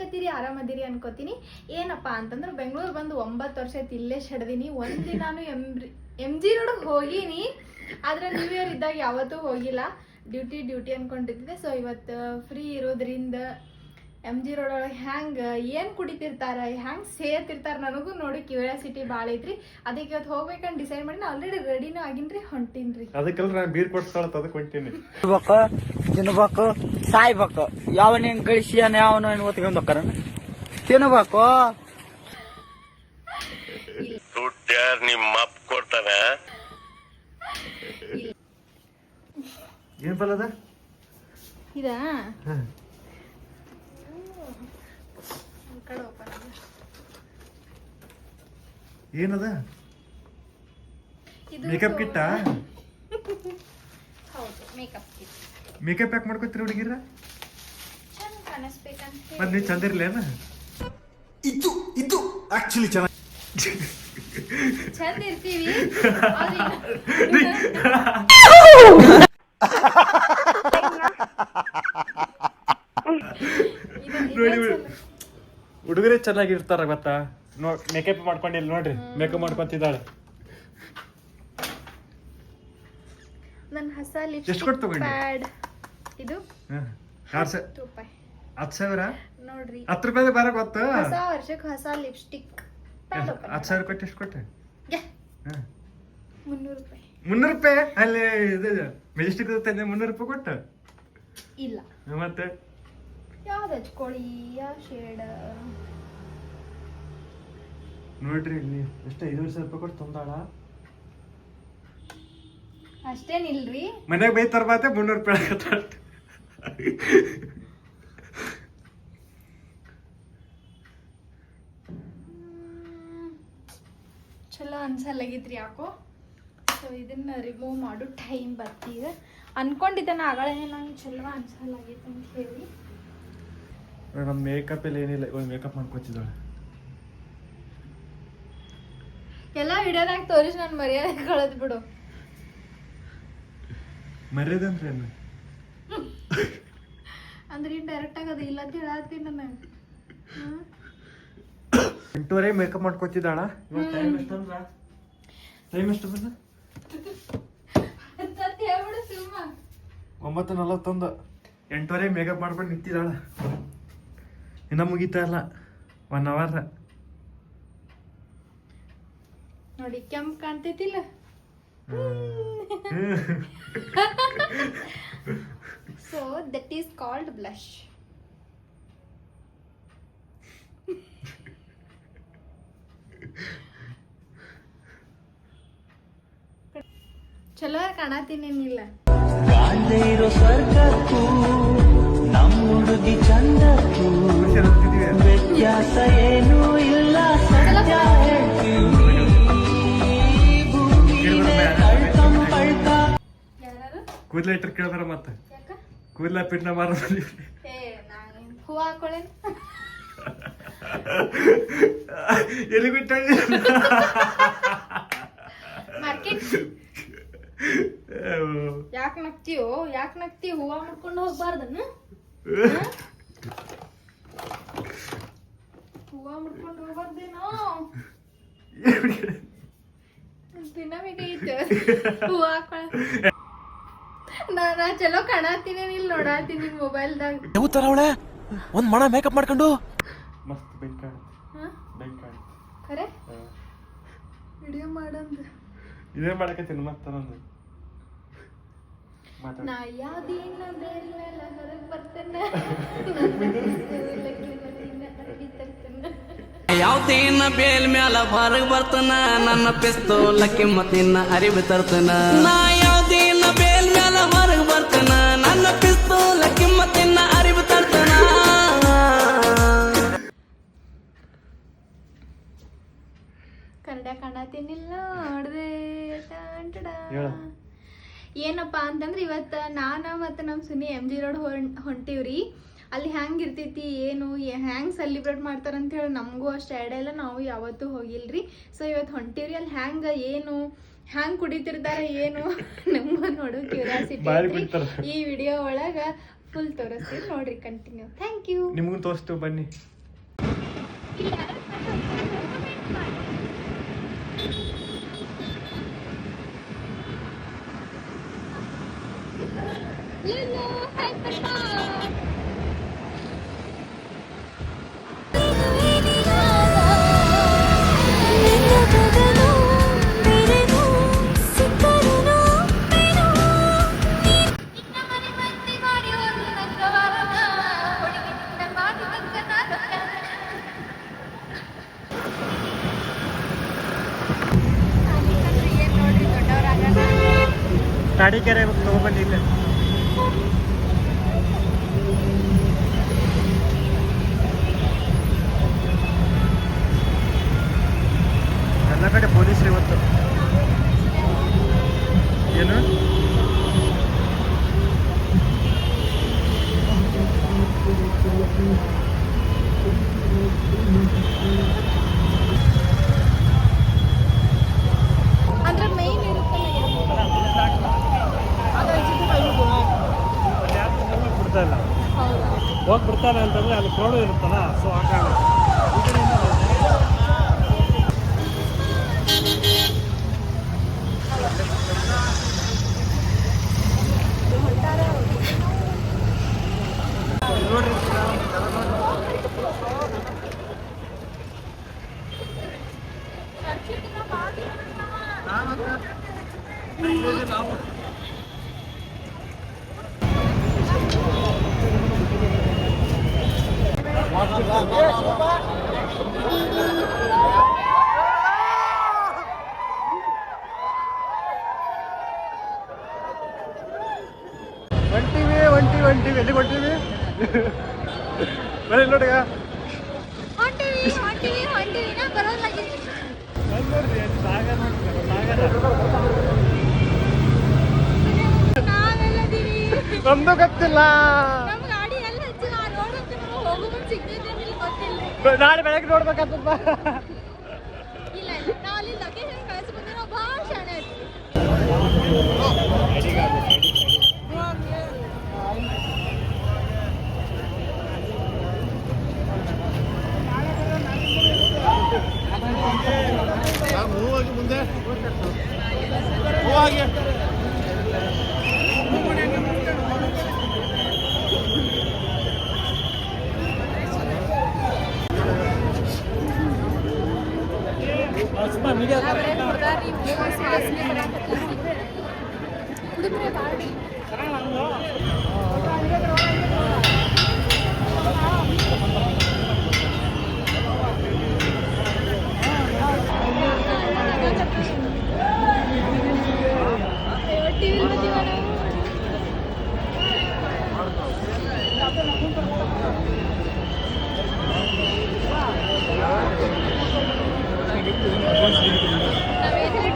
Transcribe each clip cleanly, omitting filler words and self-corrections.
ಮಾಡಕತ್ತೀರಿ? ಆರಾಮದಿರಿ ಅನ್ಕೋತೀನಿ. ಏನಪ್ಪಾ ಅಂತಂದ್ರೆ ಬೆಂಗಳೂರು ಬಂದು 9 ವರ್ಷ ಆಯ್ತು, ಇಲ್ಲೇ ಶಡ್ದೀನಿ. ಒಂದಿನಾನು MG ರೋಡ್ ಹೋಗೀನಿ, ಆದ್ರೆ ನ್ಯೂ ಇಯರ್ ಇದ್ದಾಗ ಯಾವತ್ತೂ ಹೋಗಿಲ್ಲ. ಡ್ಯೂಟಿ ಅನ್ಕೊಂಡಿದ್ದೆ. ಸೊ ಇವತ್ತು ಫ್ರೀ ಇರೋದ್ರಿಂದ MG ರೋಡ್ ಒಳಗೆ ಏನ್ ಕುಡಿತಿರ್ತಾರ, ಹ್ಯಾಂಗ್ ಸೇರ್ತಿರ್ತಾರ ನನಗೂ ನೋಡಿ ಕ್ಯೂರಿಯಾಸಿಟಿ ಭಾಳ ಐತ್ರಿ. ಅದಕ್ಕೆ ಇವತ್ತು ಹೋಗ್ಬೇಕಂತ ಡಿಸೈಡ್ ಮಾಡಿ ಆಲ್ರೆಡಿ ರೆಡಿನೂ ಆಗಿನ್ರಿ, ಹೊಂಟೀನ್ರಿ. ಅದಕ್ಕೆಲ್ಲ ನಾನು ಬೀರ್ ಕೊಡ್ತಾಳತ್ತ ಅದಕ್ಕೆ ಹೊಂಟೀನಿ. ತಿನ್ಬೇಕು, ಸಾಯ್ಬೇಕು, ಯಾವನೇನ್ ಗಳಿಸಿಯಾನ ಯಾವನ ಓದ್ಕೊಂಡ್ ಹೋಗ್ತಾರ ತಿನ್ಬೇಕು. ದುಡ್ಡ್ಯಾರ್ ನಿಮ್ಮ ಅಪ್ಪ ಕೊಡ್ತಾನೆ. ಏನ್ ಫಲ ಅದ ಇದಾ ಏನದ? ಮೇಕಪ್ ಕಿಟ್ಟ? ಹೌದು, ಮೇಕಪ್ ಕಿಟ್. ಮೇಕಪ್ ಯಾಕೆ ಮಾಡ್ಕೊತೀರಿ ಹುಡುಗಿರ? ಚಂದ ಕಾಣಿಸ್ಬೇಕಂತ. ಮತ್ ನೀವು ಚಂದ ಇರ್ಲೇನ? ಇದು ಆಕ್ಚುಲಿ ಚೆನ್ನಾಗಿ ಚಂದ ಇರ್ತೀವಿ. ನೋಡಿ ಹುಡುಗರೇ ಚೆನ್ನಾಗಿರ್ತಾರ ಗೊತ್ತಾ? ಮೇಕಪ್ ಮಾಡ್ಕೊಂಡಿಲ್ಲ ನೋಡ್ರಿ, ಮೇಕಪ್ ಮಾಡ್ಕೊಂತಿದ್ದಾಳೆ. ನನ್ನ ಹೊಸ ಎಷ್ಟು ಲಿಪ್ಸ್ಟಿಕ್ ಕೊಟ್ಟು ತಗೊಂಡಿ? ಪ್ಯಾಡ್ ಇದು 10,000 ನೋಡ್ರಿ. 10 ರೂಪಾಯಿ ಬರ ಗೊತ್ತ? ಹೊಸ ವರ್ಷಕ್ಕೆ ಹೊಸ ಲಿಪ್ಸ್ಟಿಕ್ ಪ್ಯಾಡ್. 10,000 ಕೊಟ್ಟು ಎಷ್ಟು ಕೊಟ್ಟೆ? 300 ರೂಪಾಯಿ. 300 ರೂಪಾಯಿ? ಅಲ್ಲಿ ಇದು ಮೆಜೆಸ್ಟಿಕ್ ತಂದೆ 300 ರೂಪಾಯಿ ಕೊಟ್ಟ? ಇಲ್ಲ, ಮತ್ತೆ ಯಾವ್ದು ಹಚ್ಕೊಳ್ಳಿ? ಯಾವ ಶೇಡ್ ನೋಡ್ರಿ ಇಲ್ಲಿ ಎಷ್ಟು 500 ರೂಪಾಯಿ ಕೊಟ್ಟು ತಂದಾಳ. ಅಷ್ಟೇನಿಲ್ರಿ, ಮನ್ಯಾಗ ಬೈತಾರ ಮಾತೆ 300 ರೂಪಾಯಿ ಆಗತ್ತ. ಚಲೋ ಅನ್ಸಲ್ಲಾಗಿತ್ರಿ ಯಾಕೋ. ಸೊ ಇದನ್ನ ರಿಮೂವ್ ಮಾಡು ಟೈಮ್ ಬರ್ತೀಗ. ಅನ್ಕೊಂಡಿದ್ದೆ ನಾ ಆಗಳೇ ನಂಗೆ ಚಲೋ ಅನ್ಸಲ್ಲಾಗಿತ್ತು ಅಂತ ಹೇಳಿ. ನಮ್ಮ ಮೇಕಪ್ ಎಲ್ಲ ಏನಿಲ್ಲ, ಇವಾಗ ಮೇಕಪ್ ಮಾಡ್ಕೊತಿದ್ದಾಳೆ. ಎಲ್ಲ ವಿಡಿಯೋದಾಗ ತೋರಿಸಿ ನಾನು ಮರ್ಯಾದೆ ಕಳೆದ್ ಬಿಡು. ಮರ್ಯಾದೆ ಅಂದ್ರೆ ಏನು? ಅಂದ್ರೆ ಇನ್ ಡೈರೆಕ್ಟ್ ಆಗದು ಇಲ್ಲ ಅಂತ ಹೇಳತ್ತೀನಿ ನಾನು. 8:30 ಮೇಕಪ್ ಮಾಡ್ಕೊತಿದ್ದಾಳ. ಇವಾಗ ಟೈಮ್ ಎಷ್ಟು ಬಂದ? 9:41. 8:30 ಮೇಕಪ್ ಮಾಡ್ಕೊಂಡು ನಿಂತಿದ್ದಾಳ. ಇನ್ನ ಮುಗಿತಾ ಇಲ್ಲ, 1 ಅವರ್. ನೋಡಿ ಕೆಂಪ್ ಕಾಣ್ತೈತಿಲ್ಲ. So that is called blush. ಚಲೋ ಕಾಣತೀನೇನಿಲ್ಲ. ಇರೋ ಸ್ವರ್ಗಕ್ಕೂ ನಮ್ಮ ಹುಡುಗಿ ಚಂದಕ್ಕೂ ವ್ಯತ್ಯಾಸ ಏನೂ ಇಲ್ಲ. ಸತ್ಯ ಹೇಳ್ತೀವಿ, ಕೂದಲ ಇಟ್ಟರ್ ಕೇಳ್ತಾರ ಮತ್ತೆ. ಕೂದಲ ಪಿಟ್ನ ಮಾರ ಹೂವ ಹಾಕೊಳ್ಳೇನು? ಎಲ್ಲಿ ಬಿಟ್ಟ? ಮಾರ್ಕೆಟ್ ಯಾಕೆ ನಗ್ತೀಯೋ? ಯಾಕೆ ನಗ್ತಿ? ಹೂವ ಮಾಡ್ಕೊಂಡು ಹೋಗ್ಬಾರ್ದನ್ನ? ಹೂವ ಮಾಡ್ಕೊಂಡು ಹೋಗ್ಬಾರ್ದೇನೋ? ತಿನ್ನಬೇಕೈತೆ ಹೂವ ಹಾಕೊಳ. ನಾ ಚಲೋ ಕಾಣತೀನಿ, ಇಲ್ಲಿ ನೋಡಾತೀನಿ ನಿನ್ ಮೊಬೈಲ್ದಾಗ. ಯಾವ ತರ ಅವಳೆ ಒಂದ್ ಮಣ ಮೇಕಪ್ ಮಾಡ್ಕೊಂಡು ಮಸ್ತ್ ಬೈಕ್ ಕಾಣುತ್ತೆ. ಖರೆ ವಿಡಿಯೋ ಮಾಡಂದ ಇದೇ ಮಾಡಕತ್ತೀನಿ ಮತ್ತ ನಾನು. ನಾ ಯಾವ್ದಿನ ಬೇರೆ ಮೇಲೆ ಹೊರಗೆ ಬರ್ತೇನೆ. ಯಾವ್ದೇನ ಬೇಲ್ ಮ್ಯಾಲ ಹೊರಗ್ ಬರ್ತನ, ನನ್ನ ಪಿಸ್ತೂಲ ಕಿಮ್ಮತ್ತಿನ ಅರಿವು ತರ್ತನ. ನಾ ಯಾವ್ದೇನ ಬೇಲ್ ಮ್ಯಾಲ ಹೊರಗ್ ಬರ್ತನ, ನನ್ನ ಪಿಸ್ತೂಲ ಕಿಮ್ಮತ್ತಿನ ಅರಿವು ತರ್ತನ. ಕನ್ನಡ ಕಾಣತೀನಿಲ್ಲ ನೋಡ್ದೆ. ಏನಪ್ಪಾ ಅಂತಂದ್ರೆ ಇವತ್ತು ನಾನು ಮತ್ತು ನಮ್ಮ ಸುನಿ MG ರೋಡ್ ಹೊಂಟಿವ್ರಿ. ಅಲ್ಲಿ ಹ್ಯಾಂಗ್ ಇರ್ತೈತಿ ಏನು ಹ್ಯಾಂಗ್ ಸೆಲಿಬ್ರೇಟ್ ಮಾಡ್ತಾರಂತ ಹೇಳಿ ನಮಗೂ ಅಷ್ಟು ಐಡಿಯಾ ಇಲ್ಲ, ನಾವು ಯಾವತ್ತೂ ಹೋಗಿಲ್ರಿ. ಸೊ ಇವತ್ತು ಹೊಂಟಿವ್ರಿ. ಅಲ್ಲಿ ಹ್ಯಾಂಗ್ ಏನು ಹ್ಯಾಂಗ್ ಕುಡಿತಿರ್ತಾರ ಏನು ನಮಗೂ ನೋಡೋ ಕ್ಯೂರಿಯಾಸಿಟಿ. ಈ ವಿಡಿಯೋ ಒಳಗ ಫುಲ್ ತೋರಿಸ್ತೀವಿ ನೋಡ್ರಿ, ಕಂಟಿನ್ಯೂ. Thank you. ನಿಮಗೂ ತೋರಿಸ್ತೀವಿ ಬನ್ನಿ. ತಾಡಿಕೆರೆ ತಗೊಬನ್ನಿ ಇಲ್ಲೇ ಎಲ್ಲ ಕಡೆ ಪೊಲೀಸರು ಇವತ್ತು ಏನು ಅಂದ್ರೆ ಮೈನ್ ಬಿಡ್ತಾ ಇಲ್ಲ ಹೋಗಿ ಬಿಡ್ತಾನೆ ಅಂತಂದ್ರೆ ಅಲ್ಲಿ ಕ್ರೌಡ್ ಇರುತ್ತಲ್ಲ ಸೊ ಹಾಗಾಗಿ ನೋಡ್ರಿ ಹೊಂಟಿವಿ ಎಲ್ಲಿಗೆ ಹೊಂಟಿವಿ ಬರೀ ನೋಡಿಗ ನೋಡ್ರಿ ಸಾಗರ ನಮ್ದು ಗೊತ್ತಿಲ್ಲ ನಾಳೆ ಬೆಳಗ್ಗೆ ನೋಡ್ಬೇಕಂತ ಹೋಗಿ ಮುಂದೆ ಹೋಗಿ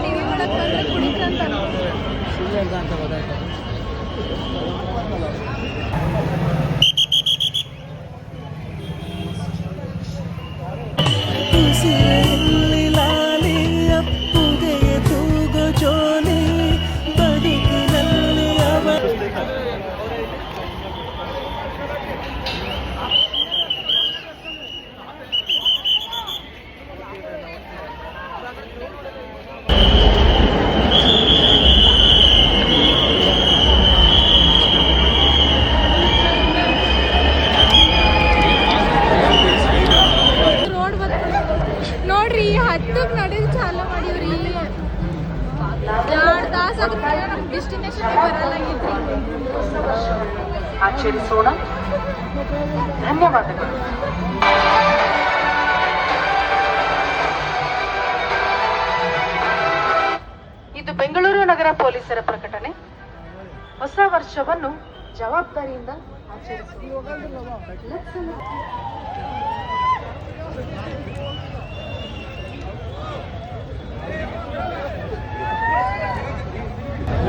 ಟಿವಿ ಒಳಗೆ ಬಂದ್ರೆ ಕುಡಿದ್ರಂತ ಅಂತ ಗೊತ್ತಾಯ್ತು. ನೋಡ್ರಿ 10ಕ್ಕೆ ನಡೆದು ಚಾಲು ಮಾಡಿವ್ರಿ 2 ತಾಸು ನಮ್ಮ ಡೆಸ್ಟಿನೇಷನ್ ಬರಲಾಗಿದ್ರಿ ಆಚರಿಸೋಣ ಧನ್ಯವಾದಗಳು. ಇದು ಬೆಂಗಳೂರು ನಗರ ಪೊಲೀಸರ ಪ್ರಕಟಣೆ. ಹೊಸ ವರ್ಷವನ್ನು ಜವಾಬ್ದಾರಿಯಿಂದ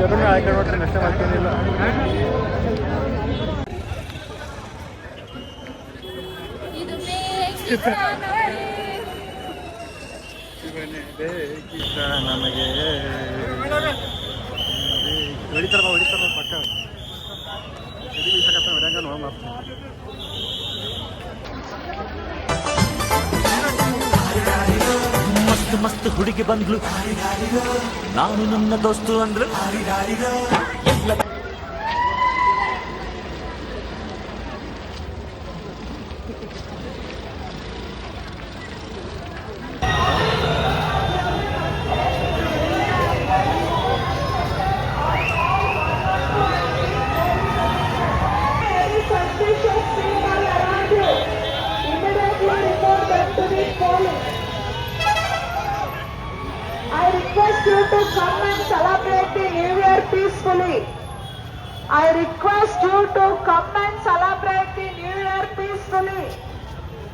ಅದನ್ನ ಆಯ್ಕೆ ನೋಡ್ರಿ ನಷ್ಟ ಮಾಡ್ತೇನಿಲ್ಲ ಇದು ಬೇಕಿತ್ತ ನಮಗೆ ಹೊಡಿತಾರ ಪಕ್ಕ ಎಲ್ಲಿ ಬೀಸಕತ್ತ ಹೊಡ್ಯಾಂಗ ನೋಡ ಮಾಡ್ತೀನಿ ಮಸ್ತ್ ಮಸ್ತ್ ಹುಡುಗಿ ಬಂದ್ಲು, ನಾನು ನನ್ನ ದೋಸ್ತು ಅಂದ್ರು. ಎಲ್ಲ I request you to come and celebrate the New Year peacefully. I request you to come and celebrate the New Year peacefully.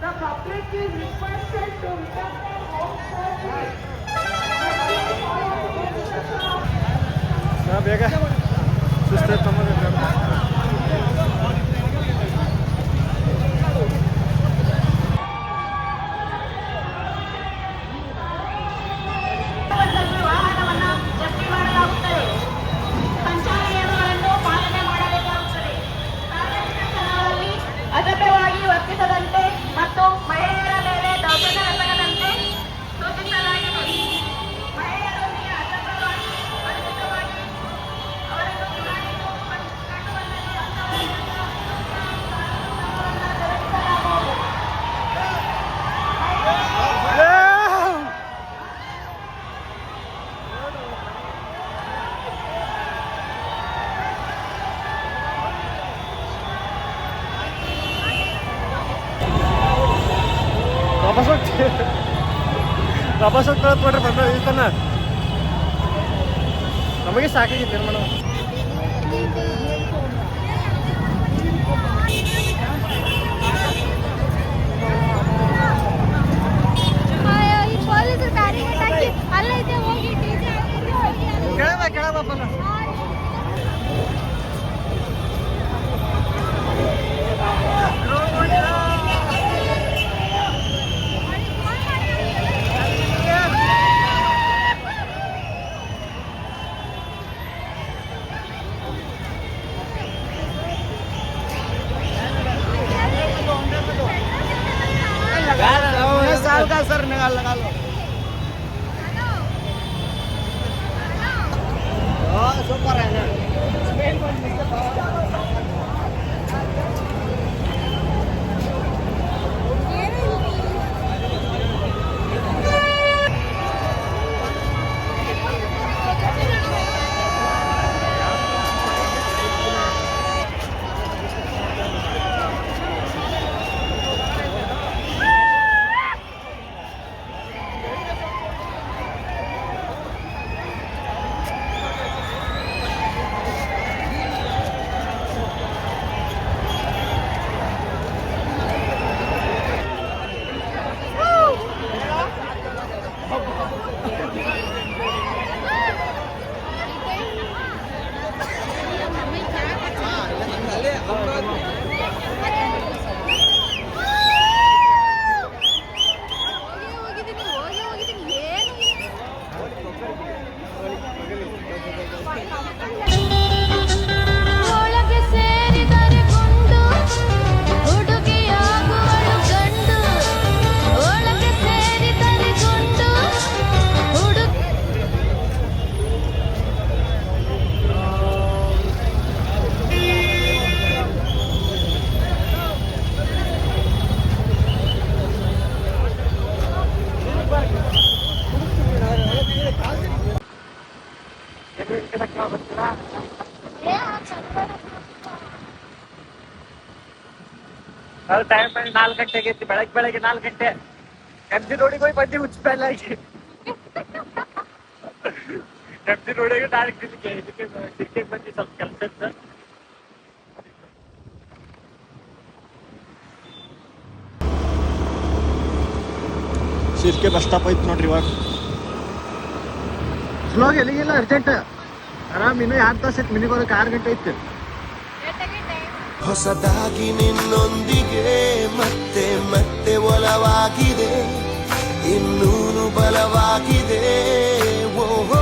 The public is requested to return their homes safely. ಬೇಗ ಸುಸ್ತ ವಾಹನವನ್ನು ಜಪ್ತಿ ಮಾಡಲಾಗುತ್ತದೆ. ಸಂಚಾರ ನಿಯಮಗಳನ್ನು ಪಾಲನೆ ಮಾಡಬೇಕಾಗುತ್ತದೆ. ಸಾರ್ವಜನಿಕ ಸ್ಥಳಗಳಲ್ಲಿ ಅಸಭ್ಯವಾಗಿ ವರ್ತಿಸದಂತೆ ಮತ್ತು ಮಹಿಳೆಯರ ಮೇಲೆ ದೌರ್ಜನ್ಯ ಎಸಗದಂತೆ ಸೂಚಿಸಲಾಗಿದೆ. ಮಹಿಳೆಯರೊಂದಿಗೆ ಅಸಭ್ಯವಾಗಿ ಪರಿಚಿತವಾಗಿ ಅವರನ್ನು ಚುನಾಯಿಸಲು ಕಂಡುಬಂದಲ್ಲಿ ಅಂತವರಿಂದ ಜರುಗಿಸಲಾಗುವುದು. ವಾಪಸ್ ಹೋಗಿ ಕಳ್ಕೊಟ್ರೆ ಬಂದ ಇರ್ತಾನ. ನಮಗೆ ಸಾಕಾಗಿತ್ತು ಏನು ಮಾಡೋದು. ಪೊಲೀಸರು ಬ್ಯಾರಿಕೇಡ್ ಹಾಕಿ ಅಲ್ಲೈತೆ ಹೋಗಿ ಕೇಳಬಪ್ಪಲ್ಲ सर निकाल लो सुपर है ना ಒಳಗೆ ಸೇರಿದರೆ ಗುಂಡು ಹುಡುಗಿಯಾಗುವಳು ಗಂಡು. ಒಳಗೆ ಸೇರಿದರೆ ಗುಂಡು ಹುಡುಗಿ ಅದು ಟೈಮ್ 4 ಗಂಟೆಗೆ ಐತಿ. ಬೆಳಗ್ಗೆ 4 ಗಂಟೆ ಎಂಟಿ ರೋಡಿಗೆ ಹೋಗಿ ಬಂದು ಹುಚ್ಚಲ್ಲ ಆಗಿ ಎಂಟಿ ರೋಡಿಗೆ ಡೈರೆಕ್ಟ್ ಇದಕ್ಕೆ ಬಂದು ಸ್ವಲ್ಪ ಕೆಲಸ ಇತ್ತು. ಶಿರ್ಕೆ ಬಸ್ ಸ್ಟಾಪ್ ಐತಿ ನೋಡ್ರಿ. ಇವಾಗ ಸ್ಲೋಗ್ ಎಲ್ಲಿಗಿಲ್ಲ, ಅರ್ಜೆಂಟ್ ಆರಾಮ್. ಇನ್ನು 2 ತಾಸು ಐತಿ ಮಿನಿಗೆ ಹೋಗಕ್ಕೆ. 6 ಗಂಟೆ ಐತಿ. ಹೊಸದಾಗಿ ನಿನ್ನೊಂದಿಗೆ ಮತ್ತೆ ಮತ್ತೆ ಒಲವಾಗಿದೆ, ಇನ್ನೂನು ಬಲವಾಗಿದೆ. ಓಹೋ